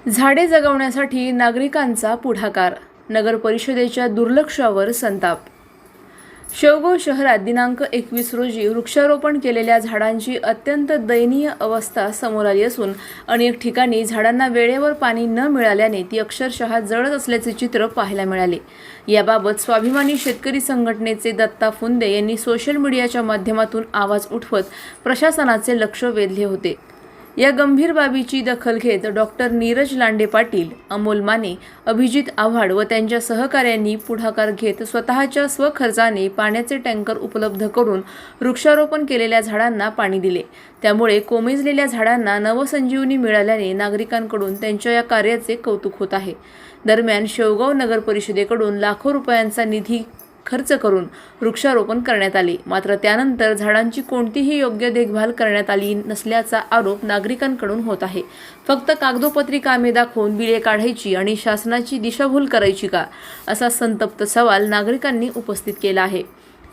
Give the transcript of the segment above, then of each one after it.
झाडे जगवण्यासाठी नागरिकांचा पुढाकार. नगर परिषदेच्या दुर्लक्षावर संताप. शेवगाव शहरात दिनांक 21 रोजी वृक्षारोपण केलेल्या झाडांची अत्यंत दयनीय अवस्था समोर आली असून अनेक ठिकाणी झाडांना वेळेवर पाणी न मिळाल्याने ती अक्षरशः जळत असल्याचे चित्र पाहायला मिळाले. याबाबत स्वाभिमानी शेतकरी संघटनेचे दत्ता फुंदे यांनी सोशल मीडियाच्या माध्यमातून आवाज उठवत प्रशासनाचे लक्ष वेधले होते. या गंभीर बाबीची दखल घेत डॉक्टर नीरज लांडे पाटील, अमोल माने, अभिजित आव्हाड व त्यांच्या सहकाऱ्यांनी पुढाकार घेत स्वतःच्या स्वखर्चाने पाण्याचे टँकर उपलब्ध करून वृक्षारोपण केलेल्या झाडांना पाणी दिले. त्यामुळे कोमेजलेल्या झाडांना नवसंजीवनी मिळाल्याने नागरिकांकडून त्यांच्या या कार्याचे कौतुक होत आहे. दरम्यान शेवगाव नगर परिषदेकडून लाखो रुपयांचा निधी खर्च करून वृक्षारोपण करण्यात आले. मात्र त्यानंतर झाडांची कोणतीही योग्य देखभाल करण्यात आली नसल्याचा आरोप नागरिकांकडून होत आहे. फक्त कागदोपत्री कामे दाखवून बिले काढायची आणि शासनाची दिशाभूल करायची का, असा संतप्त सवाल नागरिकांनी उपस्थित केला आहे.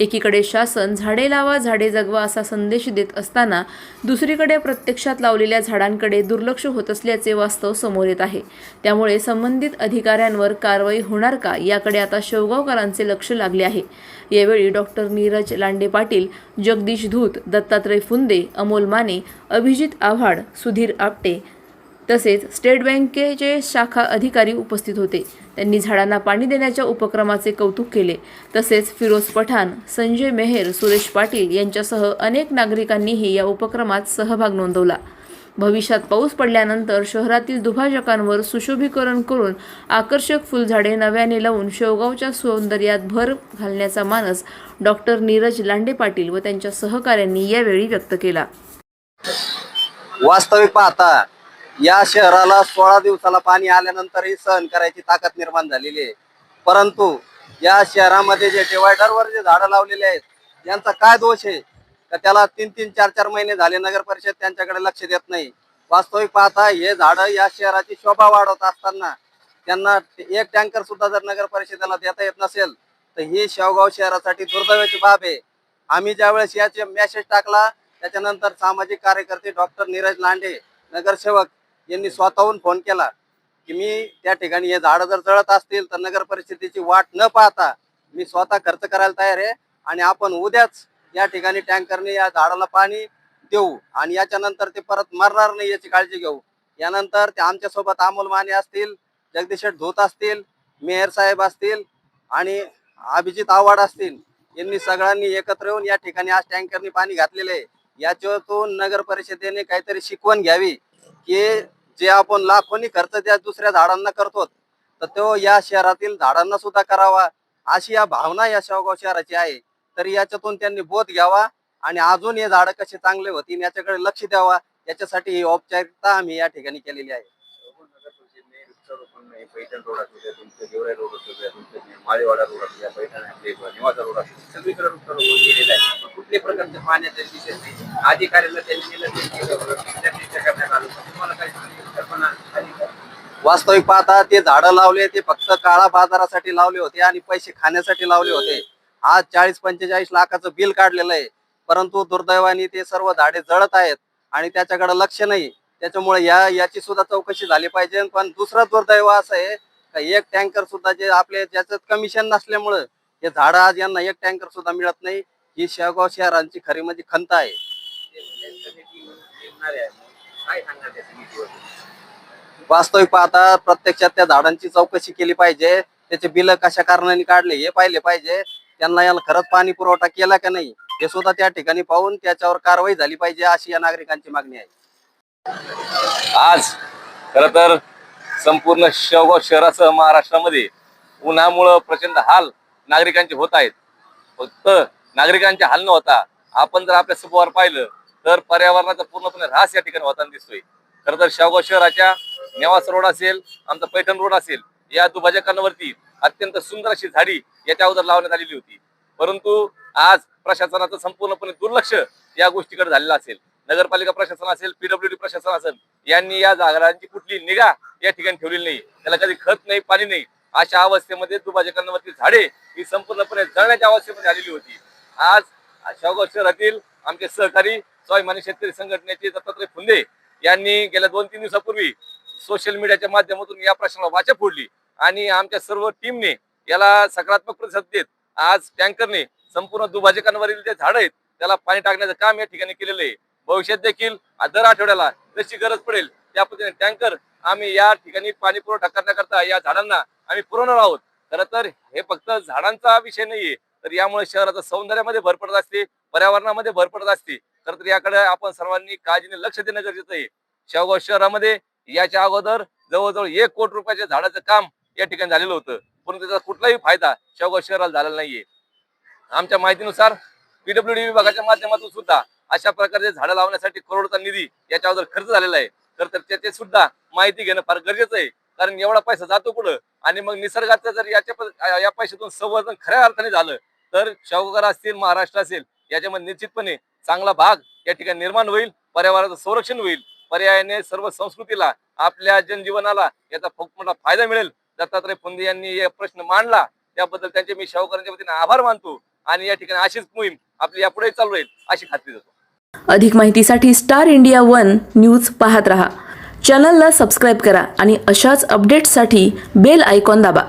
एकीकडे शासन झाडे लावा झाडे जगवा असा संदेश देत असताना दुसरीकडे प्रत्यक्षात लावलेल्या झाडांकडे दुर्लक्ष होत असल्याचे वास्तव समोर येत आहे. त्यामुळे संबंधित अधिकाऱ्यांवर कारवाई होणार का याकडे आता शेवगावकरांचे लक्ष लागले आहे. यावेळी डॉक्टर नीरज लांडे पाटील, जगदीश धूत, दत्तात्रय फुंदे, अमोल माने, अभिजित आव्हाड, सुधीर आपटे तसेच स्टेट बँकेचे शाखा अधिकारी उपस्थित होते. त्यांनी झाडांना पाणी देण्याच्या उपक्रमाचे कौतुक केले. तसेच फिरोज पठाण, संजय मेहर, सुरेश पाटील यांच्यासह अनेक नागरिकांनीही या उपक्रमात सहभाग नोंदवला. भविष्यात पाऊस पडल्यानंतर शहरातील दुभाजकांवर सुशोभीकरण करून आकर्षक फुलझाडे नव्याने लावून शेवगावच्या सौंदर्यात भर घालण्याचा मानस डॉक्टर नीरज लांडे पाटील व त्यांच्या सहकाऱ्यांनी यावेळी व्यक्त केला. वास्तविक पाहता या शहराला 16 दिवसाला पाणी आल्यानंतरही सहन करायची ताकद निर्माण झालेली आहे. परंतु या शहरामध्ये जे डिवायडरवर जे झाडं लावलेले आहेत यांचा काय दोष आहे का त्याला 3-3, 4-4 महिने झाले नगर परिषद त्यांच्याकडे लक्ष देत नाही. वास्तविक पाहता हे झाडं या शहराची शोभा वाढवत असताना त्यांना एक टँकर सुद्धा जर नगर परिषदेला देता येत नसेल तर ही शेवगाव शहरासाठी दुर्दैवाची बाब आहे. आम्ही ज्यावेळेस याचे मेसेज टाकला त्याच्यानंतर सामाजिक कार्यकर्ते डॉक्टर नीरज लांडे नगरसेवक यांनी स्वतःहून फोन केला की मी त्या ठिकाणी हे झाडं जर जळत असतील तर नगर परिषदेची वाट न पाहता मी स्वतः खर्च करायला तयार आहे आणि आपण उद्याच या ठिकाणी टँकरने या झाडाला पाणी देऊ आणि याच्यानंतर ते परत मरणार नाही याची काळजी घेऊ. यानंतर ते आमच्यासोबत अमोल माने असतील, जगदीश धूत असतील, मेहर साहेब असतील आणि अभिजित आव्हाड असतील यांनी सगळ्यांनी एकत्र येऊन या ठिकाणी आज टँकरने पाणी घातलेले आहे. याच्यातून नगर परिषदेने काहीतरी शिकवण घ्यावी की जे आपण लाखोनी खर्च त्या दुसऱ्या झाडांना करतो तर तो या शहरातील झाडांना सुद्धा करावा अशी या भावना या शेवगाव शहराची आहे. तरी याच्यातून त्यांनी बोध घ्यावा आणि अजून हे झाडं कसे चांगले होतील याच्याकडे लक्ष द्यावा. याच्यासाठी ही औपचारिकता आम्ही या ठिकाणी केलेली आहे. पैठण रोड असू द्या, तुमचं गेवराई रोड असू द्या, तुमचं माळेवाडा रोड असू द्या, पैठण निवासा रोड असू द्या, सगळीकडे वृक्षारोपण केलेलं आहे. कुठल्याही प्रकारच्या पाण्याच्या दिसत नाही. अधिकाऱ्याला त्यांनी करण्यात आलं. तुम्हाला काही कल्पना आली का? वास्तविक पाहता ते झाडं लावले ते फक्त काळा बाजारासाठी लावले होते आणि पैसे खाण्यासाठी लावले होते. आज 40-45 लाखाचं बिल काढलेलं आहे. परंतु दुर्दैवाने ते सर्व झाडे जळत आहेत आणि त्याच्याकडे लक्ष नाही. त्याच्यामुळे याची सुद्धा चौकशी झाली पाहिजे. पण दुसरं दुर्दैव असं आहे का एक टँकर सुद्धा जे आपले ज्याच्यात कमिशन नसल्यामुळं हे झाडं आज यांना एक टँकर सुद्धा मिळत नाही. ही शेवगाव शहरांची खरी म्हणजे खंत आहे. काय सांगणार त्या समितीवर? वास्तविक पाहता प्रत्यक्षात त्या झाडांची चौकशी केली पाहिजे. त्याचे बिल कशा कारणाने काढले हे पाहिले पाहिजे. त्यांना याला खरंच पाणी पुरवठा केला का नाही हे सुद्धा त्या ठिकाणी पाहून त्याच्यावर कारवाई झाली पाहिजे अशी या नागरिकांची मागणी आहे. आज खर तर संपूर्ण शेवगाव शहरासह महाराष्ट्रामध्ये उन्हामुळे प्रचंड हाल नागरिकांचे होत आहेत. फक्त नागरिकांचे हाल न होता आपण जर आपल्या समोर पाहिलं तर पर्यावरणाचा पूर्णपणे ऱ्हास या ठिकाणी होताना दिसतोय. खर तर शेवगाव शहराच्या नेवास रोड असेल, आमचा पैठण रोड असेल, या दुभाजकांवरती अत्यंत सुंदर अशी झाडी याच्या अगोदर लावण्यात आलेली होती. परंतु आज प्रशासनाचं संपूर्णपणे दुर्लक्ष या गोष्टीकडे झालेलं असेल. नगरपालिका प्रशासन असेल, पीडब्ल्यूडी प्रशासन असेल, यांनी या झाडांची कुठली निगा या ठिकाणी ठेवलेली नाही. त्याला कधी खत नाही, पाणी नाही. अशा अवस्थेमध्ये दुभाजकांवरती झाडे ही संपूर्णपणे जळण्याच्या अवस्थेमध्ये आलेली होती. आज शेवगाव शहरातील आमचे सहकारी स्वाभिमानी शेतकरी संघटनेचे दत्तात्रय फुंदे यांनी गेल्या 2-3 दिवसापूर्वी सोशल मीडियाच्या माध्यमातून या प्रश्नाला वाचा फोडली आणि आमच्या सर्व टीमने याला सकारात्मक प्रतिसाद देत आज टँकरने संपूर्ण दुभाजकांवरील जे झाड आहेत त्याला पाणी टाकण्याचं काम या ठिकाणी केलेलं आहे. भविष्यात देखील दर आठवड्याला जशी गरज पडेल त्या पद्धतीने टँकर आम्ही या ठिकाणी पाणी पुरवठा करण्याकरता या झाडांना आम्ही पुरवणार आहोत. खरं तर हे फक्त झाडांचा विषय नाहीये, तर यामुळे शहराच्या सौंदर्यामध्ये भर पडत असते, पर्यावरणामध्ये भर पडत असते. खरं तर याकडे आपण सर्वांनी काळजीने लक्ष देणं गरजेचं आहे. शेवगाव शहरामध्ये याच्या अगोदर जवळजवळ 1 कोटी रुपयाच्या झाडाचं काम या ठिकाणी झालेलं होतं, परंतु त्याचा कुठलाही फायदा शेवगाव शहराला झालेला नाहीये. आमच्या माहितीनुसार पीडब्ल्यूडी विभागाच्या माध्यमातून सुद्धा अशा प्रकारचे झाडं लावण्यासाठी करोडचा निधी याच्या अगोदर खर्च झालेला आहे. तर त्याचे सुद्धा माहिती घेणं फार गरजेचं आहे, कारण एवढा पैसा जातो कुठं आणि मग निसर्गाचं जर या पैशातून संवर्धन खऱ्या अर्थाने झालं तर शेवगाव असतील, महाराष्ट्र असेल, याच्यामध्ये निश्चितपणे चांगला भाग या ठिकाणी निर्माण होईल, पर्यावरणाचं संरक्षण होईल, पर्यायाने सर्व संस्कृतीला आपल्या जनजीवनाला याचा खूप मोठा फायदा मिळेल. दत्तात्रय फुंदे यांनी हे प्रश्न मांडला त्याबद्दल त्यांचे मी शेवगावकरांच्या वतीने आभार मानतो आणि या ठिकाणी अशीच मोहीम आपली यापुढे चालू राहील अशी खात्री देतो. अधिक माहितीसाठी स्टार इंडिया 1 न्यूज पाहत रहा. चॅनलला सबस्क्राईब करा आणि अशाच अपडेट्ससाठी बेल आयकॉन दाबा.